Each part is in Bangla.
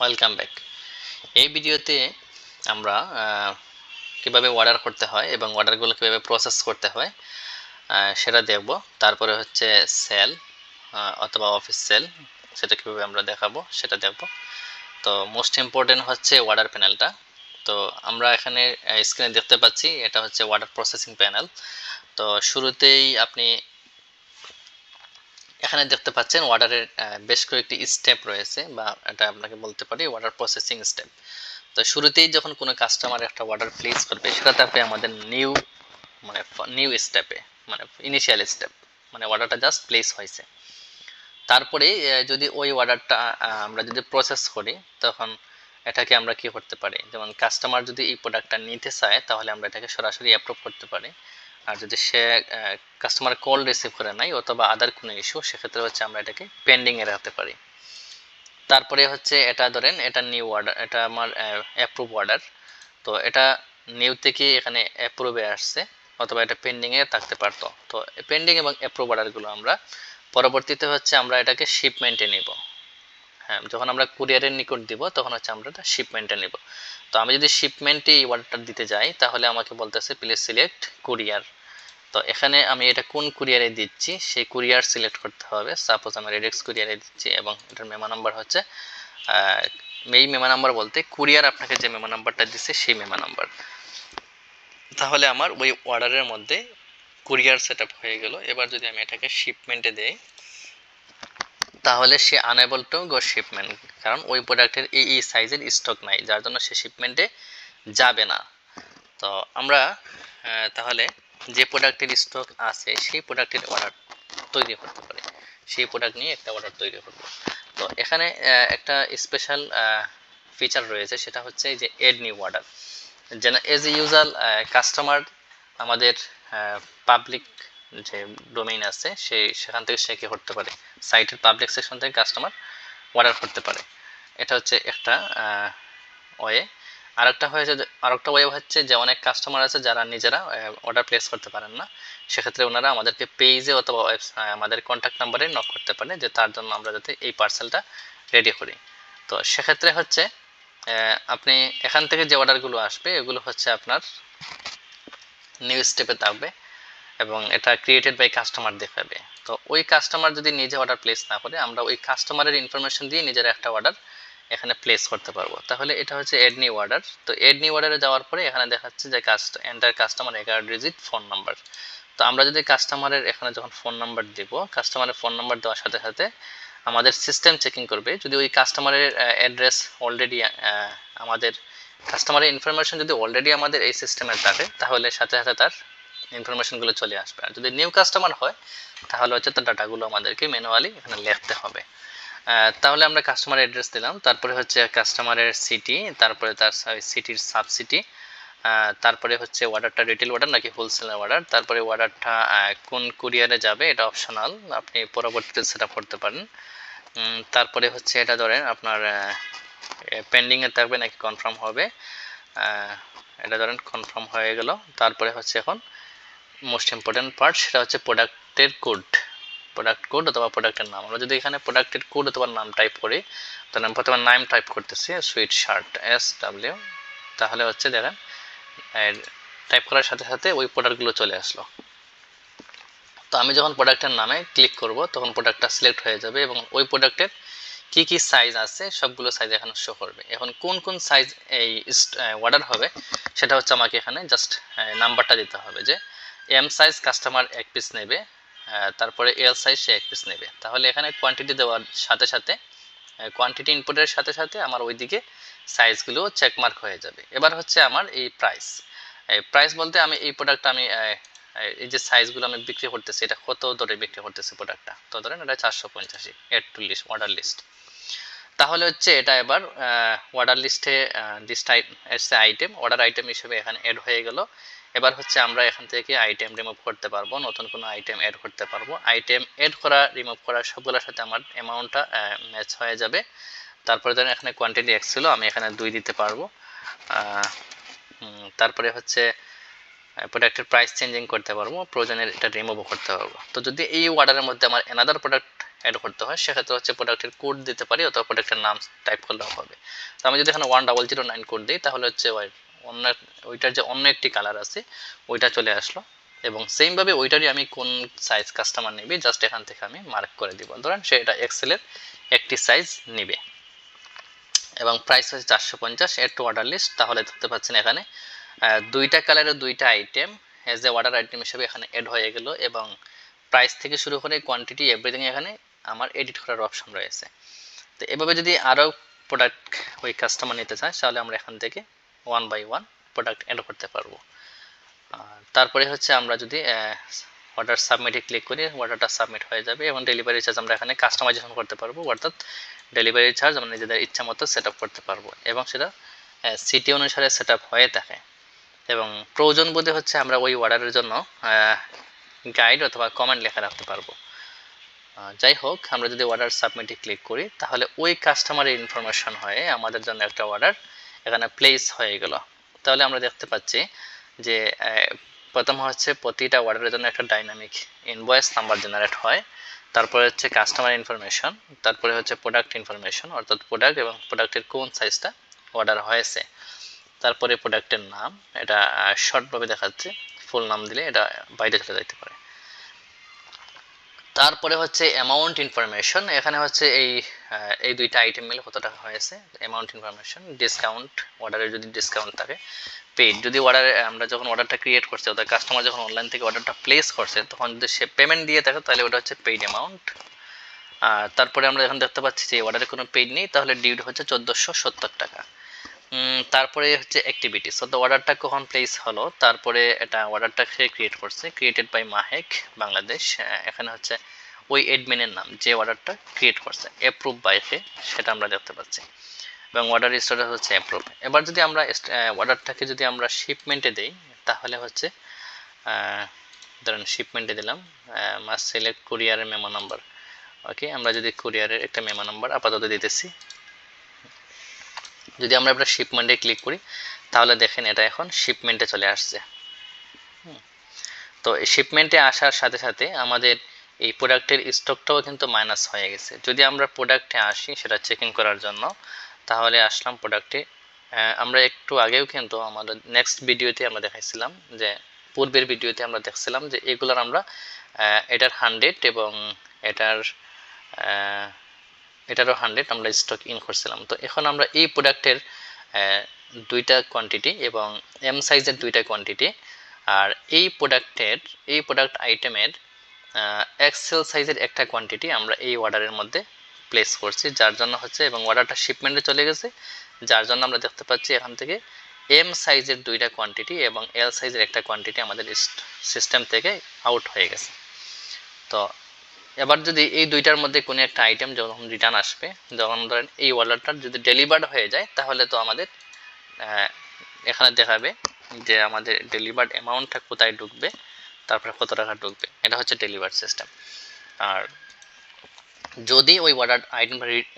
Welcome back. এই ভিডিওতে আমরা কিভাবে অর্ডার করতে হয় এবং অর্ডারগুলো কিভাবে প্রসেস করতে হয় সেটা দেখব। তারপরে হচ্ছে সেল অথবা অফিস সেল, সেটা কিভাবে আমরা দেখাবো সেটা দেখব। তো মোস্ট ইম্পর্টেন্ট হচ্ছে অর্ডার প্যানেলটা। তো আমরা এখানে স্ক্রিনে দেখতে পাচ্ছি এটা হচ্ছে অর্ডার প্রসেসিং প্যানেল। তো শুরুতেই আপনি এখানে দেখতে পাচ্ছেন অর্ডারের বেশ কয়েকটি স্টেপ রয়েছে, বা এটা আপনাকে বলতে পারি অর্ডার প্রসেসিং স্টেপ। তো শুরুতেই যখন কোনো কাস্টমার একটা অর্ডার প্লেস করবে সেটাতে আপনি আমাদের নিউ স্টেপে, মানে ইনিশিয়াল স্টেপ, মানে অর্ডারটা জাস্ট প্লেস হয়েছে। তারপরে যদি ওই অর্ডারটা আমরা যদি প্রসেস করি, তখন এটাকে আমরা কি করতে পারি, যেমন কাস্টমার যদি এই প্রোডাক্টটা নিতে চায় তাহলে আমরা এটাকে সরাসরি অ্যাপ্রুভ করতে পারি। আর যদি সে কাস্টমার কল রিসিভ করে নাই অথবা আদার কোনো ইস্যু, সেক্ষেত্রে হচ্ছে আমরা এটাকে পেন্ডিংয়ে রাখতে পারি। তারপরে হচ্ছে এটা ধরেন এটা নিউ অর্ডার, এটা আমার অ্যাপ্রুভ অর্ডার। তো এটা নিউ থেকে এখানে অ্যাপ্রুভে আসছে, অথবা এটা পেন্ডিংয়ে থাকতে পারতো। তো পেন্ডিং এবং অ্যাপ্রুভ অর্ডারগুলো আমরা পরবর্তীতে হচ্ছে আমরা এটাকে শিপমেন্টে নিব। হ্যাঁ, যখন আমরা কুরিয়ারের নিকট দিব তখন হচ্ছে আমরা এটা শিপমেন্টে নিব। তো আমি যদি শিপমেন্টে এই অর্ডারটা দিতে যাই তাহলে আমাকে বলতেছে প্লিজ সিলেক্ট কুরিয়ার। তো এখানে আমি এটা কোন কুরিয়ারে দিচ্ছি সেই কুরিয়ার সিলেক্ট করতে হবে। সাপোজ আমি রেডেক্স কুরিয়ারে দিচ্ছি এবং এটার মেমো নাম্বার হচ্ছে এই মেমো নাম্বার বলতে কুরিয়ার আপনাকে যে মেমো নাম্বারটা দিচ্ছে সেই মেমো নাম্বার। তাহলে আমার ওই অর্ডারের মধ্যে কুরিয়ার সেট আপ হয়ে গেল। এবার যদি আমি এটাকে শিপমেন্টে দেই তাহলে সে আনএবল টু গো শিপমেন্ট, কারণ ওই প্রোডাক্টের এই সাইজের স্টক নাই, যার জন্য সে শিপমেন্টে যাবে না। তো আমরা তাহলে যে প্রোডাক্টের স্টক আছে সেই প্রোডাক্টের অর্ডার তৈরি করতে পারি, সেই প্রোডাক্ট নিয়ে একটা অর্ডার তৈরি করব। তো এখানে একটা স্পেশাল ফিচার রয়েছে, সেটা হচ্ছে যে এড নিউ অর্ডার। যেন এজ ইউজুয়াল কাস্টমার আমাদের পাবলিক যে ডোমেইন আছে সেখান থেকে সে কি করতে পারে, সাইটের পাবলিক সেকশন থেকে কাস্টমার অর্ডার করতে পারে। এটা হচ্ছে একটা ওয়ে। আরেকটা ওয়ে হচ্ছে যে অনেক কাস্টমার আছে যারা নিজেরা অর্ডার প্লেস করতে পারেন না, সেক্ষেত্রে ওনারা আমাদেরকে পেজে অথবা আমাদের কন্ট্যাক্ট নাম্বারে নক করতে পারে যে তার জন্য আমরা যাতে এই পার্সেলটা রেডি করি। তো সেক্ষেত্রে হচ্ছে আপনি এখান থেকে যে অর্ডারগুলো আসবে এগুলো হচ্ছে আপনার নিউ স্টেপে থাকবে এবং এটা ক্রিয়েটেড বাই কাস্টমার দেখাবে। তো ওই কাস্টমার যদি নিজে অর্ডার প্লেস না করে, আমরা ওই কাস্টমারের ইনফরমেশন দিয়ে নিজের একটা অর্ডার এখানে প্লেস করতে পারবো। তাহলে এটা হচ্ছে এড নিউ অর্ডার। তো এড নিউ অর্ডারে যাওয়ার পরে এখানে দেখাচ্ছে যে enter customer 11 digit phone number. তো আমরা যদি কাস্টমারের এখানে যখন ফোন নাম্বার দিব, কাস্টমারের ফোন নাম্বার দেওয়ার সাথে সাথে আমাদের সিস্টেম চেকিং করবে। যদি ওই কাস্টমারের অ্যাড্রেস অলরেডি আমাদের কাস্টমারের ইনফরমেশন যদি অলরেডি আমাদের এই সিস্টেমে থাকে তাহলে সাথে সাথে তার ইনফরমেশনগুলো চলে আসবে। আর যদি নিউ কাস্টমার হয় তাহলে হচ্ছে তার ডাটাগুলো আমাদেরকে ম্যানুয়ালি এখানে লিখতে হবে। তাহলে আমরা কাস্টমার অ্যাড্রেস দিলাম, তারপরে হচ্ছে কাস্টমারের সিটি, তারপরে তার সিটির সাবসিটি, তারপরে হচ্ছে অর্ডারটা রিটেল অর্ডার নাকি হোলসেল অর্ডার, তারপরে অর্ডারটা কোন কুরিয়ারে যাবে এটা অপশনাল, আপনি পরবর্তীতে সেট আপ করতে পারেন। তারপরে হচ্ছে এটা ধরেন আপনার পেন্ডিংয়ে থাকবে নাকি কনফার্ম হবে, এটা ধরেন কনফার্ম হয়ে গেল। তারপরে হচ্ছে এখন মোস্ট ইম্পর্টেন্ট পার্ট, সেটা হচ্ছে প্রোডাক্টের কোড অথবা প্রোডাক্টের নাম। আমরা যদি এখানে প্রোডাক্টের কোড অথবা নাম টাইপ করি, তাহলে আমি প্রথমে নাম টাইপ করতেছি সুইট শার্ট SW, তাহলে হচ্ছে দেখেন টাইপ করার সাথে সাথে ওই প্রোডাক্টগুলো চলে আসলো। তো আমি যখন প্রোডাক্টের নামে ক্লিক করব তখন প্রোডাক্টটা সিলেক্ট হয়ে যাবে এবং ওই প্রোডাক্টের কি কি সাইজ আছে সবগুলো সাইজ এখানে শো করবে। এখন কোন কোন সাইজ এই অর্ডার হবে সেটা হচ্ছে আমাকে এখানে জাস্ট নাম্বারটা দিতে হবে, যে এম সাইজ কাস্টমার 1 পিস নেবে, তারপরে এল সাইজ সে 1 পিস নেবে। তাহলে এখানে কোয়ান্টিটি দেওয়ার সাথে সাথে কোয়ান্টিটি ইনপুটের সাথে সাথে আমার ওইদিকে সাইজগুলো চেকমার্ক হয়ে যাবে। এবার হচ্ছে আমার এই প্রাইস বলতে আমি এই প্রোডাক্টটা আমি এই যে সাইজগুলো আমি বিক্রি করতেছি এটা কত দরে বিক্রি করতেছি প্রোডাক্টটা, তো ধরেন এটা 485 add to list order list. তাহলে হচ্ছে এটা এবার অর্ডার লিস্টে লিস্ট এসে আইটেম অর্ডার আইটেম হিসেবে এখানে অ্যাড হয়ে গেল। এবার হচ্ছে আমরা এখান থেকে আইটেম রিমুভ করতে পারবো, নতুন কোনো আইটেম অ্যাড করতে পারবো। আইটেম অ্যাড করা রিমুভ করা সবগুলোর সাথে আমার অ্যামাউন্টটা ম্যাচ হয়ে যাবে। তারপরে ধরেন এখানে কোয়ান্টিটি এক ছিল, আমি এখানে 2 দিতে পারবো। তারপরে হচ্ছে প্রোডাক্টের প্রাইস চেঞ্জিং করতে পারবো, প্রয়োজনে এটা রিমুভও করতে পারবো। তো যদি এই অর্ডারের মধ্যে আমার অ্যানাদার প্রোডাক্ট অ্যাড করতে হয়, সেক্ষেত্রে হচ্ছে প্রোডাক্টের কোড দিতে পারি অথবা প্রোডাক্টের নাম টাইপ করলেও হবে। তো আমি যদি এখানে 1009 কোড দিই তাহলে হচ্ছে অন্য ওইটার যে অন্য একটি কালার আছে ওইটা চলে আসলো, এবং সেমভাবে ওইটারই আমি কোন সাইজ কাস্টমার নেবে জাস্ট এখান থেকে আমি মার্ক করে দিব। ধরেন সে এটা এক্সেলের একটি সাইজ নেবে এবং প্রাইস হচ্ছে 450, এর টু অর্ডার লিস্ট। তাহলে দেখতে পাচ্ছেন এখানে দুইটা কালারের দুইটা item as a order item হিসেবে এখানে অ্যাড হয়ে গেল, এবং প্রাইস থেকে শুরু করে কোয়ান্টিটি এভরিথিং এখানে আমার এডিট করার অপশন রয়েছে। তো এভাবে যদি আরও প্রোডাক্ট ওই কাস্টমার নিতে চায় তাহলে আমরা এখান থেকে 1 বাই 1 প্রোডাক্ট অ্যাড করতে পারবো। তারপরে হচ্ছে আমরা যদি অর্ডার সাবমিটে ক্লিক করি অর্ডারটা সাবমিট হয়ে যাবে, এবং ডেলিভারি চার্জ আমরা এখানে কাস্টমাইজেশন করতে পারবো, অর্থাৎ ডেলিভারি চার্জ আমরা নিজেদের ইচ্ছা মতো সেট আপ করতে পারবো, এবং সেটা সিটি অনুসারে সেট আপ হয়ে থাকে। এবং প্রয়োজন বোধে হচ্ছে আমরা ওই অর্ডারের জন্য গাইড অথবা কমেন্ট লেখা রাখতে পারবো। যাই হোক, আমরা যদি অর্ডার সাবমিটে ক্লিক করি তাহলে ওই কাস্টমারের ইনফরমেশন হয়ে আমাদের জন্য একটা অর্ডার এখানে প্লেস হয়ে গেল। তাহলে আমরা দেখতে পাচ্ছি যে প্রথম হচ্ছে প্রতিটা অর্ডারের জন্য একটা ডাইনামিক ইনভয়েস নাম্বার জেনারেট হয়, তারপরে হচ্ছে কাস্টমার ইনফরমেশন, তারপরে হচ্ছে প্রোডাক্ট ইনফরমেশন অর্থাৎ প্রোডাক্ট এবং প্রোডাক্টের কোন সাইজটা অর্ডার হয়েছে, তারপরে প্রোডাক্টের নাম, এটা শর্টভাবে দেখাচ্ছে, ফুল নাম দিলে এটা বাইরে চলে যেতে পারে। তারপরে হচ্ছে অ্যামাউন্ট ইনফরমেশন, এখানে হচ্ছে এই দুইটা আইটেম মিলে কত টাকা হয়েছে, অ্যামাউন্ট ইনফরমেশন, ডিসকাউন্ট, অর্ডারে যদি ডিসকাউন্ট থাকে, পেইড, যদি অর্ডারে আমরা যখন অর্ডারটা ক্রিয়েট করছি অর্থাৎ কাস্টমার যখন অনলাইন থেকে অর্ডারটা প্লেস করছে তখন যদি সে পেমেন্ট দিয়ে থাকে তাহলে ওটা হচ্ছে পেইড অ্যামাউন্ট। আর তারপরে আমরা এখন দেখতে পাচ্ছি যে অর্ডারে কোনো পেইড নেই, তাহলে ডিউড হচ্ছে 1470 টাকা। তারপরে হচ্ছে অ্যাক্টিভিটিস, অর্থাৎ অর্ডারটা কখন প্লেস হলো, তারপরে এটা অর্ডারটা সে ক্রিয়েট করছে, ক্রিয়েটেড বাই মাহেক বাংলাদেশ, এখানে হচ্ছে ওই অ্যাডমিনের নাম যে অর্ডারটা ক্রিয়েট করছে, অ্যাপ্রুভ বাই কে সেটা আমরা দেখতে পাচ্ছি, এবং অর্ডার স্ট্যাটাস হচ্ছে অ্যাপ্রুভ। এবার যদি আমরা অর্ডারটাকে যদি আমরা শিপমেন্টে দেই তাহলে হচ্ছে ধরেন শিপমেন্টে দিলাম মাস্ট সিলেক্ট কুরিয়ারের মেমো নাম্বার, ওকে, আমরা যদি কুরিয়ারের একটা মেমো নাম্বার আপাতত দিতেছি, যদি আমরা এবার শিপমেন্টে ক্লিক করি তাহলে দেখেন এটা এখন শিপমেন্টে চলে আসছে। তো শিপমেন্টে আসার সাথে সাথে আমাদের এই প্রোডাক্টের স্টকটাও কিন্তু মাইনাস হয়ে গেছে। যদি আমরা প্রোডাক্টে আসি সেটা চেকিং করার জন্য, তাহলে আসলাম প্রোডাক্টে, আমরা একটু আগেও কিন্তু আমাদের নেক্সট ভিডিওতে আমরা দেখাইছিলাম যে পূর্বের ভিডিওতে আমরা দেখছিলাম যে এগুলোর আমরা এটার 100 এবং এটারও 100 আমরা স্টক ইন করছিলাম। তো এখন আমরা এই প্রোডাক্টের দুইটা কোয়ান্টিটি এবং এম সাইজের দুইটা কোয়ান্টিটি, আর এই প্রোডাক্ট আইটেমের এক্সেল সাইজের একটা কোয়ান্টিটি আমরা এই অর্ডারের মধ্যে প্লেস করছি, যার জন্য হচ্ছে, এবং অর্ডারটা শিপমেন্টে চলে গেছে, যার জন্য আমরা দেখতে পাচ্ছি এখান থেকে এম সাইজের দুইটা কোয়ান্টিটি এবং এল সাইজের একটা কোয়ান্টিটি আমাদের সিস্টেম থেকে আউট হয়ে গেছে। তো এবার যদি এই দুইটার মধ্যে কোনো একটা আইটেম যখন রিটার্ন আসবে, যখন ধরেন এই অর্ডারটা যদি ডেলিভার্ড হয়ে যায় তাহলে তো আমাদের এখানে দেখাবে যে আমাদের ডেলিভার্ড অ্যামাউন্টটা কোথায় ঢুকবে, তারপরে কত টাকা ঢুকবে, এটা হচ্ছে ডেলিভার্ড সিস্টেম। আর যদি ওই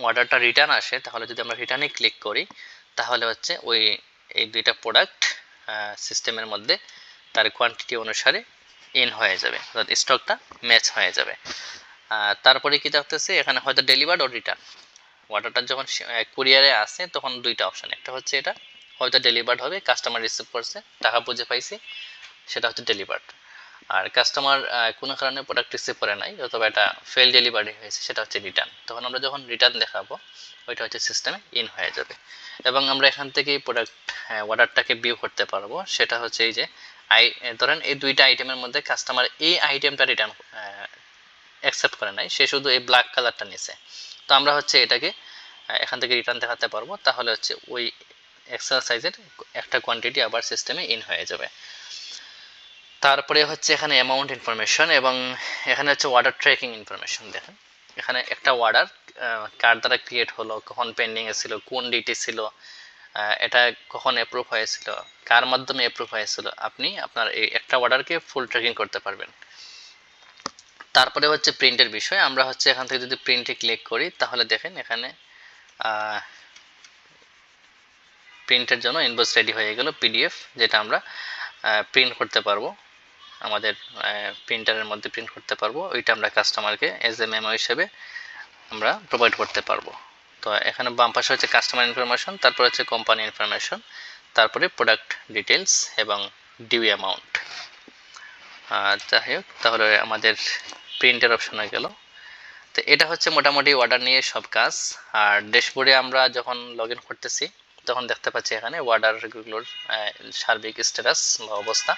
অর্ডারটা রিটার্ন আসে তাহলে যদি আমরা রিটার্নে ক্লিক করি তাহলে হচ্ছে এই দুইটা প্রোডাক্ট সিস্টেমের মধ্যে তার কোয়ান্টিটি অনুসারে ইন হয়ে যাবে, অর্থাৎ স্টকটা ম্যাচ হয়ে যাবে। তারপরে কি থাকতেছে এখানে হয়তো ডেলিভার্ড ও রিটার্ন, অর্ডারটা যখন কুরিয়ারে আসে তখন দুইটা অপশন, একটা হচ্ছে এটা হয়তো ডেলিভার্ড হবে, কাস্টমার রিসিভ করছে, টাকা বুঝে পাইছি, সেটা হচ্ছে ডেলিভার্ড। আর কাস্টমার কোনো কারণে প্রোডাক্ট রিসিভ করে নাই অথবা এটা ফেল ডেলিভারি হয়েছে, সেটা হচ্ছে রিটার্ন। তখন আমরা যখন রিটার্ন দেখাবো ওইটা হচ্ছে সিস্টেমে ইন হয়ে যাবে, এবং আমরা এখান থেকে প্রোডাক্ট অর্ডারটাকে ভিউ করতে পারবো। সেটা হচ্ছে এই যে ধরেন এই দুইটা আইটেমের মধ্যে কাস্টমার এই আইটেমটা রিটার্ন অ্যাকসেপ্ট করে নাই, সে শুধু এই ব্ল্যাক কালারটা নিছে, তো আমরা হচ্ছে এটাকে এখান থেকে রিটার্ন দেখাতে পারবো, তাহলে হচ্ছে ওই এক্সেল সাইজের একটা কোয়ান্টিটি আবার সিস্টেমে ইন হয়ে যাবে। তারপরে হচ্ছে এখানে অ্যামাউন্ট ইনফরমেশন, এবং এখানে হচ্ছে অর্ডার ট্র্যাকিং ইনফরমেশন। দেখেন এখানে একটা অর্ডার কার দ্বারা ক্রিয়েট হলো, কখন পেন্ডিংয়ে ছিল, কোন ডেটে ছিল, এটা কখন অ্যাপ্রুভ হয়েছিল, কার মাধ্যমে অ্যাপ্রুভ হয়েছিল, আপনি আপনার এই একটা অর্ডারকে ফুল ট্র্যাকিং করতে পারবেন। তারপরে হচ্ছে প্রিন্টের বিষয়, আমরা হচ্ছে এখান থেকে যদি প্রিন্টে ক্লিক করি তাহলে দেখেন এখানে প্রিন্টের জন্য ইনভয়েস রেডি হয়ে গেল পিডিএফ, যেটা আমরা প্রিন্ট করতে পারবো। আমাদের প্রিন্টারের মধ্যে প্রিন্ট করতে পারবো, ওইটা আমরা কাস্টমারকে এজ এ মেমো হিসেবে আমরা প্রোভাইড করতে পারবো। তো এখানে বাম পাশে হচ্ছে কাস্টমার ইনফরমেশন, তারপর হচ্ছে কোম্পানি ইনফরমেশন, তারপরে প্রোডাক্ট ডিটেলস এবং ডিউ অ্যামাউন্ট। যাই হোক, তাহলে আমাদের প্রিন্টের অপশন হয়ে গেল। তো এটা হচ্ছে মোটামুটি অর্ডার নিয়ে সব কাজ। আর ড্যাশবোর্ডে আমরা যখন লগ ইন করতেছি তখন দেখতে পাচ্ছি এখানে অর্ডারগুলোর সার্বিক স্ট্যাটাস বা অবস্থা,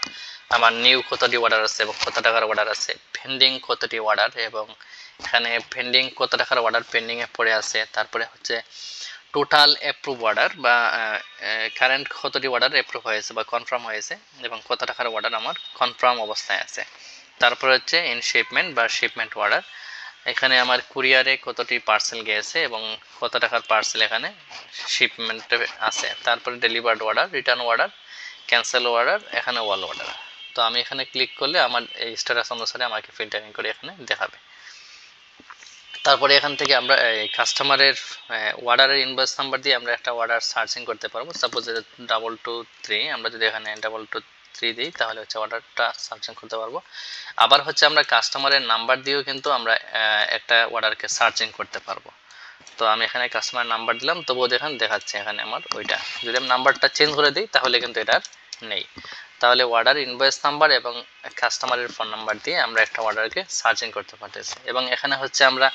আমার নিউ কতটি অর্ডার আছে এবং কত টাকার অর্ডার আছে, পেন্ডিং কতটি অর্ডার এবং এখানে পেন্ডিং কত টাকার অর্ডার পেন্ডিংয়ে পড়ে আছে, তারপরে হচ্ছে টোটাল অ্যাপ্রুভ অর্ডার বা কারেন্ট কতটি অর্ডার অ্যাপ্রুভ হয়েছে বা কনফার্ম হয়েছে এবং কত টাকার অর্ডার আমার কনফার্ম অবস্থায় আছে। তারপরে হচ্ছে ইন শিপমেন্ট বা শিপমেন্ট অর্ডার, এখানে আমার কুরিয়ারে কতটি পার্সেল গিয়েছে এবং কত টাকার পার্সেল এখানে শিপমেন্টে আছে। তারপরে delivered order, return order, cancel order, এখানে অল অর্ডার। তো আমি এখানে ক্লিক করলে আমার এই স্ট্যাটাস অনুসারে আমাকে ফিল্টারিং করে এখানে দেখাবে। তারপরে এখান থেকে আমরা এই কাস্টমারের অর্ডারের ইনভয়েস নাম্বার দিয়ে আমরা একটা অর্ডার সার্চিং করতে পারবো। সাপোজ 223, আমরা যদি এখানে 223 দিই তাহলে হচ্ছে অর্ডারটা সার্চিং করতে পারবো। আবার হচ্ছে আমরা কাস্টমারের নাম্বার দিয়েও কিন্তু আমরা একটা অর্ডারকে সার্চিং করতে পারবো। তো আমি এখানে কাস্টমার নাম্বার দিলাম, তবুও দেখেন দেখাচ্ছে এখানে আমার ওইটা। যদি আমি নাম্বারটা চেঞ্জ করে দিই তাহলে কিন্তু এটা নেই। তাহলে অর্ডার ইনভয়েস নাম্বার এবং কাস্টমারের ফোন নাম্বার দিয়ে আমরা একটা অর্ডারকে সার্চিং করতে পারতেছি এবং এখানে হচ্ছে আমরা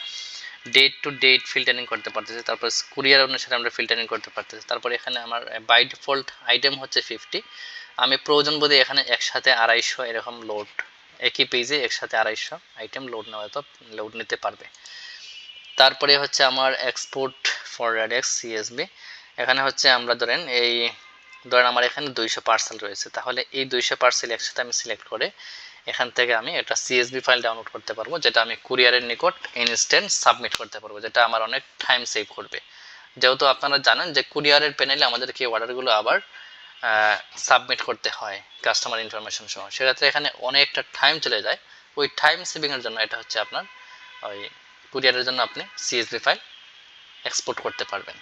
ডেট টু ডেট ফিল্টারিং করতে পারতেছি, তারপর কুরিয়ার অনুসারে আমরা ফিল্টারিং করতে পারতেছি। তারপর এখানে আমার বাই ডিফল্ট আইটেম হচ্ছে 50, আমি প্রয়োজন বোধে এখানে একসাথে 250 এরকম লোড, একই পেজে একসাথে 250 আইটেম লোড নেওয়া তো লোড নিতে পারবে। তারপরে হচ্ছে আমার এক্সপোর্ট ফরওয়ার্ড এক্স সিএসবি, এখানে হচ্ছে আমরা ধরেন আমার এখানে 200 পার্সেল রয়েছে, তাহলে এই 200 পার্সেল একসাথে আমি সিলেক্ট করে এখান থেকে আমি একটা সিএসবি ফাইল ডাউনলোড করতে পারবো, যেটা আমি কুরিয়ারের নিকট ইনস্ট্যান্ট সাবমিট করতে পারবো, যেটা আমার অনেক টাইম সেভ করবে। যেহেতু আপনারা জানেন যে কুরিয়ারের প্যানেলে আমাদেরকে অর্ডারগুলো আবার সাবমিট করতে হয় কাস্টমার ইনফরমেশন সহ, সেক্ষেত্রে এখানে অনেকটা টাইম চলে যায়। ওই টাইম সেভিংয়ের জন্য এটা হচ্ছে আপনার ওই কুরিয়ারের জন্য আপনি সিএসভি ফাইল এক্সপোর্ট করতে পারবেন।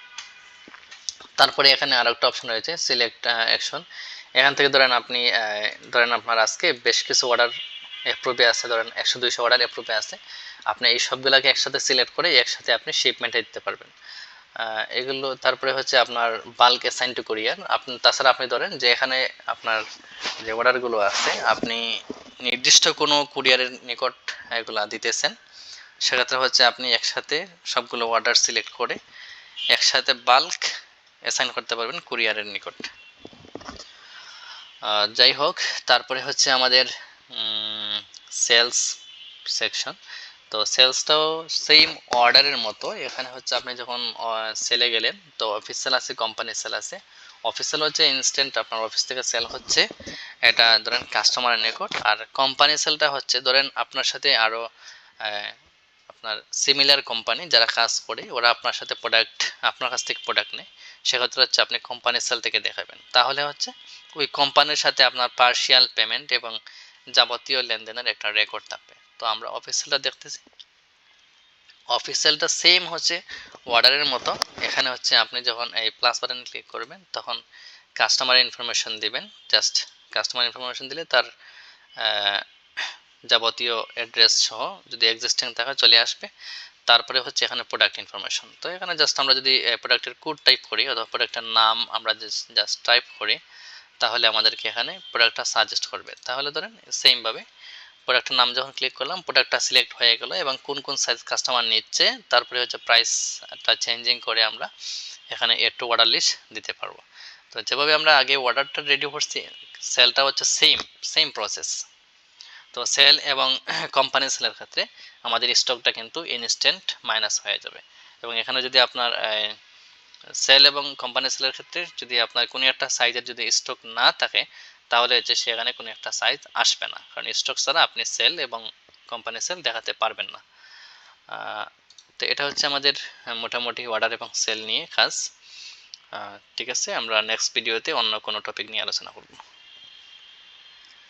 তারপরে এখানে আরো একটা অপশন রয়েছে সিলেক্ট অ্যাকশন, এখান থেকে ধরেন আপনার আজকে বেশ কিছু অর্ডার অ্যাপ্রুভে আছে, ধরেন 100-200 অর্ডার অ্যাপ্রুভে আছে, আপনি এই সবগুলোকে একসাথে সিলেক্ট করে একসাথে আপনি শিপমেন্টে দিতে পারবেন এগুলো। তারপরে হচ্ছে আপনার বাল্ক অ্যাসাইন টু কুরিয়ার, আপনি তাছাড়া আপনি ধরেন যে এখানে আপনার যে অর্ডারগুলো আছে আপনি নির্দিষ্ট কোনো কুরিয়ারের নিকট এগুলা দিতেছেন, সেক্ষেত্রে হচ্ছে আপনি একসাথে সবগুলো অর্ডার সিলেক্ট করে একসাথে বাল্ক অ্যাসাইন করতে পারবেন কুরিয়ারের নিকট। যাই হোক, তারপরে হচ্ছে আমাদের সেলস সেকশন। তো সেলসটাও সেম অর্ডারের মতো, এখানে হচ্ছে আপনি যখন সেলে গেলেন তো অফিসিয়াল আছে, কোম্পানি সেল আছে। অফিসিয়াল হচ্ছে ইনস্ট্যান্ট আপনার অফিস থেকে সেল হচ্ছে, এটা ধরেন কাস্টমারের নিকট। আর কোম্পানি সেলটা হচ্ছে ধরেন আপনার সাথে আরও আপনার সিমিলার কোম্পানি যারা কাজ করে ওরা আপনার সাথে আপনার কাছ থেকে প্রোডাক্ট নেয়, সেক্ষেত্রে হচ্ছে আপনি কোম্পানি সেল থেকে দেখাবেন, তাহলে হচ্ছে ওই কোম্পানির সাথে আপনার পার্শিয়াল পেমেন্ট এবং যাবতীয় লেনদেনের একটা রেকর্ড থাকবে। তো আমরা অফিসিয়ালটা দেখতেছি, অফিসিয়ালটা সেম হচ্ছে অর্ডারের মতো। এখানে হচ্ছে আপনি যখন এই প্লাস বাটন ক্লিক করবেন তখন কাস্টমার ইনফরমেশন দিবেন, জাস্ট কাস্টমার ইনফরমেশন দিলে তার যাবতীয় অ্যাড্রেস সহ যদি এক্সিস্টিং থাকে চলে আসবে। তারপরে হচ্ছে এখানে প্রোডাক্ট ইনফরমেশন, তো এখানে জাস্ট আমরা যদি প্রোডাক্টের কোড টাইপ করি অথবা প্রোডাক্টের নাম আমরা জাস্ট টাইপ করি তাহলে আমাদেরকে এখানে প্রোডাক্টটা সাজেস্ট করবে। তাহলে ধরেন সেমভাবে প্রোডাক্টের নাম যখন ক্লিক করলাম প্রোডাক্টটা সিলেক্ট হয়ে গেল এবং কোন কোন সাইজ কাস্টমার নিচ্ছে, তারপরে হচ্ছে প্রাইসটা চেঞ্জিং করে আমরা এখানে এড টু অর্ডার লিস্ট দিতে পারবো। তো যেভাবে আমরা আগে অর্ডারটা রেডি করছি সেলটা হচ্ছে সেম প্রসেস। তো সেল এবং কোম্পানি সেলের ক্ষেত্রে আমাদের স্টকটা কিন্তু ইনস্ট্যান্ট মাইনাস হয়ে যাবে এবং এখানে যদি আপনার সেল এবং কোম্পানি সেলের ক্ষেত্রে যদি আপনার কোনো একটা সাইজের যদি স্টক না থাকে তাহলে হচ্ছে সেখানে কোনো একটা সাইজ আসবে না, কারণ স্টক ছাড়া আপনি সেল এবং কোম্পানি সেল দেখাতে পারবেন না। তো এটা হচ্ছে আমাদের মোটামুটি অর্ডার এবং সেল নিয়ে কাজ। ঠিক আছে, আমরা নেক্সট ভিডিওতে অন্য কোনো টপিক নিয়ে আলোচনা করব।